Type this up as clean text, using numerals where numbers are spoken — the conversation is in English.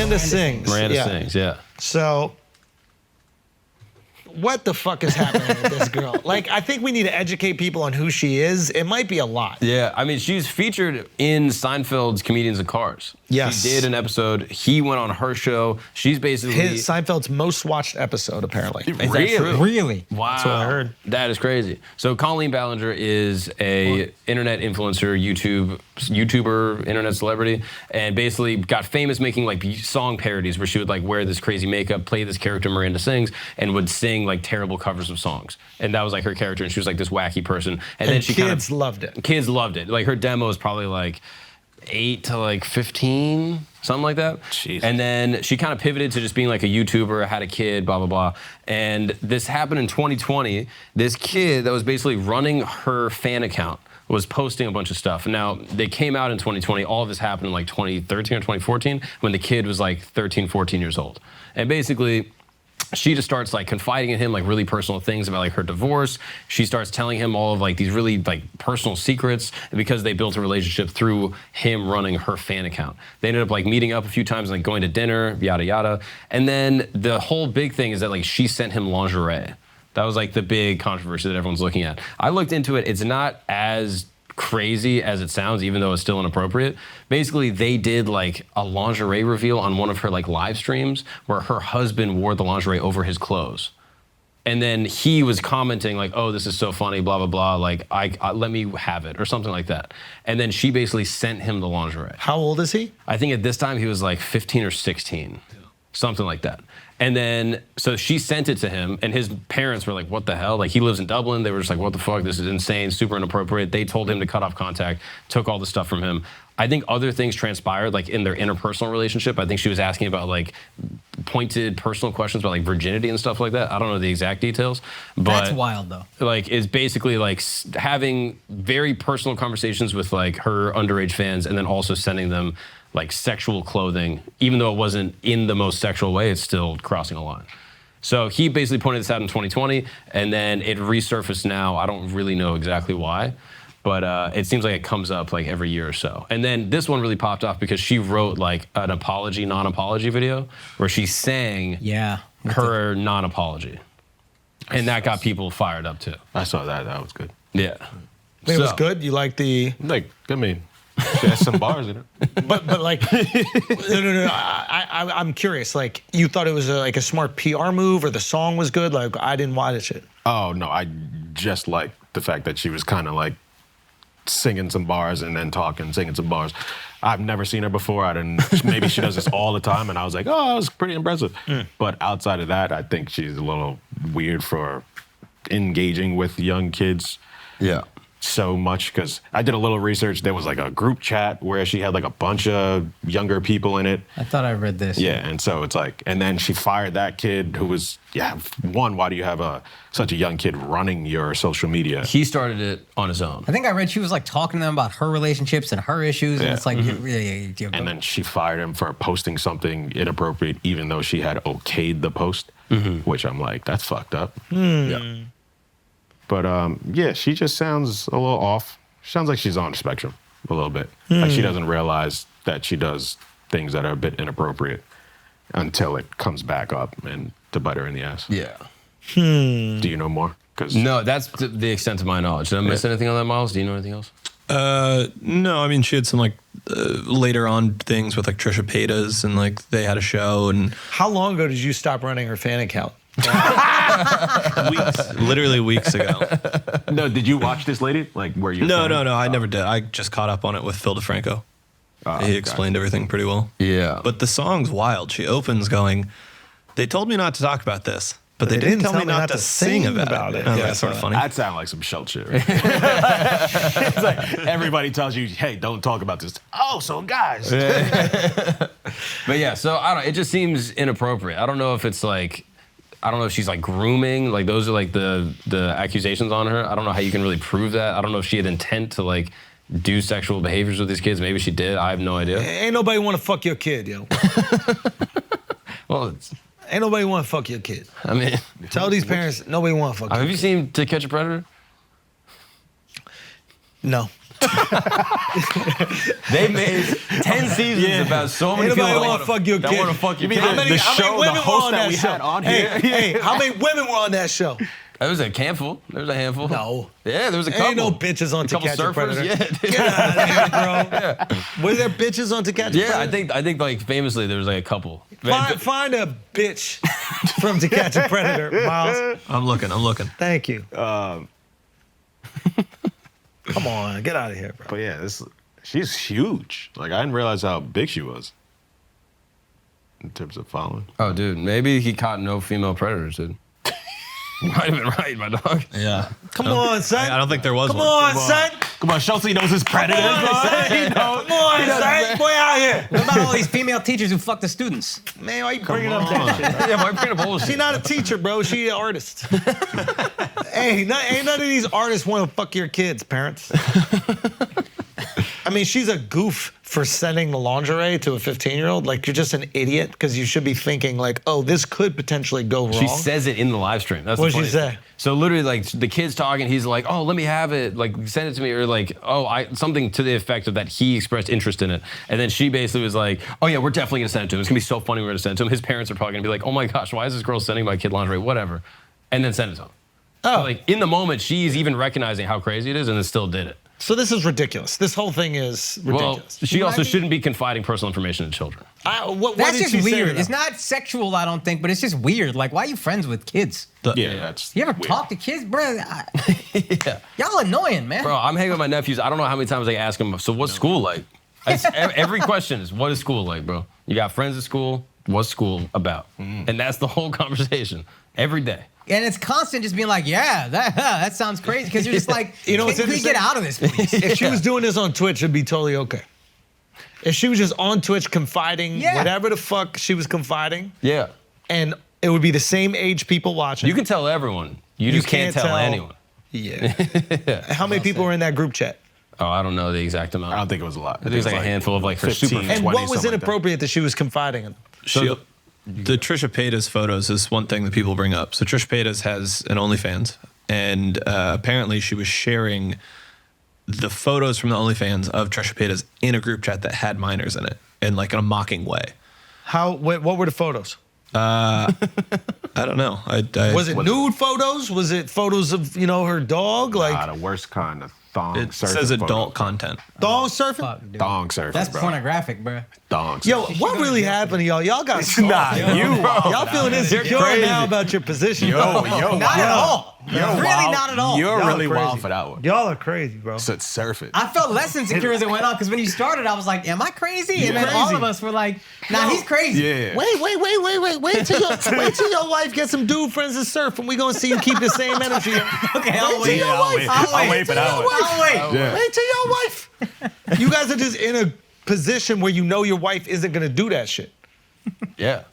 Miranda sings. Miranda sings, yeah. So, what the fuck is happening with this girl? Like, I think we need to educate people on who she is. It might be a lot. Yeah, I mean, she's featured in Seinfeld's Comedians in Cars. Yes. She did an episode. He went on her show. She's basically... Seinfeld's most watched episode, apparently. Is that true? Really? Wow. That's what I heard. That is crazy. So Colleen Ballinger is a internet influencer, YouTuber, internet celebrity, and basically got famous making like song parodies where she would like wear this crazy makeup, play this character Miranda sings, and would sing like terrible covers of songs. And that was like her character, and she was like this wacky person. And then she kids loved it. Kids loved it. Like her demo is probably like 8 to like 15, something like that. Jeez. And then she kind of pivoted to just being like a YouTuber, had a kid, blah, blah, blah. And this happened in 2020. This kid that was basically running her fan account was posting a bunch of stuff. Now, they came out in 2020. All of this happened in like 2013 or 2014 when the kid was like 13, 14 years old. And basically, she just starts like confiding in him like really personal things about like her divorce. She starts telling him all of like these really like personal secrets because they built a relationship through him running her fan account. They ended up like meeting up a few times, like going to dinner, yada yada. And then the whole big thing is that like she sent him lingerie. That was like the big controversy that everyone's looking at. I looked into it. It's not as crazy as it sounds, even though it's still inappropriate. Basically, they did like a lingerie reveal on one of her like live streams where her husband wore the lingerie over his clothes. And then he was commenting like, oh, this is so funny, blah, blah, blah. Like, I let me have it or something like that. And then she basically sent him the lingerie. How old is he? I think at this time he was like 15 or 16, something like that. And then, so she sent it to him, and his parents were like, what the hell? Like, he lives in Dublin. They were just like, what the fuck? This is insane, super inappropriate. They told him to cut off contact, took all the stuff from him. I think other things transpired, like in their interpersonal relationship. I think she was asking about like pointed personal questions about like virginity and stuff like that. I don't know the exact details, but that's wild though. Like, it's basically like having very personal conversations with like her underage fans, and then also sending them like sexual clothing, even though it wasn't in the most sexual way, it's still crossing a line. So he basically pointed this out in 2020, and then it resurfaced now. I don't really know exactly why, but it seems like it comes up like every year or so. And then this one really popped off because she wrote like an apology, non-apology video where she sang her non-apology. And that got people fired up too. I saw that. That was good. Yeah. It was good? You like the... Like, I mean, she has some bars in it. But like, no. I'm curious. Like, you thought it was like a smart PR move, or the song was good? Like, I didn't watch it. Oh no, I just liked the fact that she was kind of like singing some bars and then singing some bars. I've never seen her before. I didn't. Maybe she does this all the time, and I was like, oh, that was pretty impressive. But outside of that, I think she's a little weird for engaging with young kids. Yeah. So much, because I did a little research. There was like a group chat where she had like a bunch of younger people in it. I thought I read this. Yeah, and so it's like, and then she fired that kid who was, why do you have such a young kid running your social media? He started it on his own. I think I read she was like talking to them about her relationships and her issues, and it's like, really. And then she fired him for posting something inappropriate, even though she had okayed the post, which I'm like, that's fucked up. Yeah. But she just sounds a little off. She sounds like she's on the spectrum a little bit. Like she doesn't realize that she does things that are a bit inappropriate until it comes back up and to bite her in the ass. Yeah. Do you know more? No, that's the extent of my knowledge. Did I miss anything on that, Miles? Do you know anything else? No, I mean, she had some like later on things with like Trisha Paytas, and like they had a show. And how long ago did you stop running her fan account? Literally weeks ago. No, did you watch this lady? Like, were you? No, I never did. I just caught up on it with Phil DeFranco. He explained everything pretty well. Yeah. But the song's wild. She opens going, "They told me not to talk about this, but they didn't tell me not to sing about it." Oh, Yeah, that's sort of funny. That sounded like some Schulz shit. Right? It's like everybody tells you, "Hey, don't talk about this." Oh, so guys. But yeah, so I don't know. It just seems inappropriate. I don't know if it's like, I don't know if she's like grooming. Like those are like the accusations on her. I don't know how you can really prove that. I don't know if she had intent to like do sexual behaviors with these kids. Maybe she did. I have no idea. Ain't nobody want to fuck your kid, yo. Well, ain't nobody want to fuck your kid. I mean, tell these parents nobody want to fuck. Have you seen To Catch a Predator? No. They made 10 seasons about so many people Anybody want to fuck your that kid? want to fuck your mean kid. the show, the host that we show? had on Hey, here? hey, how many women were on that show? There was a handful. There was a handful. No. Yeah, there was a couple. Ain't no bitches on a To couple Catch a surfers. Predator. Yeah. Get out of here, bro. Were there bitches on To Catch a Yeah, Predator? I think like famously there was like a couple. Find a bitch from To Catch a Predator, Miles. I'm looking. Thank you. Come on, get out of here, bro. But yeah, she's huge. Like I didn't realize how big she was in terms of following. Oh, dude, maybe he caught no female predators, dude. Might have been right, my dog. Yeah. Come on, son. I don't think there was Come one. on, son. Come on, Schulz knows his predators. Come on, son. Boy, out here. What about all these female teachers who fuck the students? Man, why you bringing up that shit? Yeah, why bring up bullshit? She not a teacher, bro. She an artist. Hey, ain't none of these artists want to fuck your kids, parents. I mean, she's a goof for sending the lingerie to a 15-year-old. Like, you're just an idiot because you should be thinking, like, oh, this could potentially go wrong. She says it in the live stream. That's What'd the she funny say? thing. So literally, like the kid's talking, he's like, "Oh, let me have it. Like, send it to me," or like, "Oh, something to the effect of that he expressed interest in it." And then she basically was like, "Oh yeah, we're definitely gonna send it to him. It's gonna be so funny. We're gonna send it to him." His parents are probably gonna be like, "Oh my gosh, why is this girl sending my kid lingerie? Whatever," and then send it to him. Oh. So, like in the moment, she's even recognizing how crazy it is, and then still did it. So this is ridiculous. This whole thing is ridiculous. Well, she also shouldn't be confiding personal information to children. What That's did just she say to weird. them? It's not sexual, I don't think, but it's just weird. Like, why are you friends with kids? Yeah, that's. You ever weird. talk to kids, bro? Yeah. Y'all annoying, man. Bro, I'm hanging with my nephews. I don't know how many times I ask them, so what's school like? Every question is, what is school like, bro? You got friends at school? What's school about? And that's the whole conversation every day. And it's constant just being like, yeah, that sounds crazy. Because you're just like, You know what's can we interesting? get out of this, please? If she was doing this on Twitch, it'd be totally okay. If she was just on Twitch confiding, Yeah. whatever the fuck she was confiding, Yeah. and it would be the same age people watching. You can tell everyone. You just can't tell anyone. Yeah. How many people were in that group chat? Oh, I don't know the exact amount. I don't think it was a lot. I think it was like a handful of like her 15. super And 20, what was something like that. inappropriate that she was confiding in? The Trisha Paytas photos is one thing that people bring up. So Trisha Paytas has an OnlyFans, and apparently she was sharing the photos from the OnlyFans of Trisha Paytas in a group chat that had minors in it, in like in a mocking way. What were the photos? I don't know. Was it nude photos? Was it photos of, her dog? Like The worst kind of thong It surfing. says adult photos. content. dog surfing? Fuck, dude. Thong surfing, That's bro. pornographic, bro. Thong surfing. Yo, what really happened to y'all? Y'all got soft. Nah, you Y'all feeling insecure crazy. now about your position. Yo, Not at all. You're Really wild. not at all. You're Y'all really crazy. wild for that one. Y'all are crazy, bro. Said surf it. I felt less insecure as it went on because when you started, I was like, am I crazy? And then crazy. all of us were like, nah, he's crazy. Yeah. Wait till your wife gets some dude friends to surf, and we gonna see you keep the same energy. Okay, I'll wait. your wife. I'll wait. wait for that one. I'll wait. Yeah. Wait till your wife. You guys are just in a position where you know your wife isn't gonna do that shit. Yeah.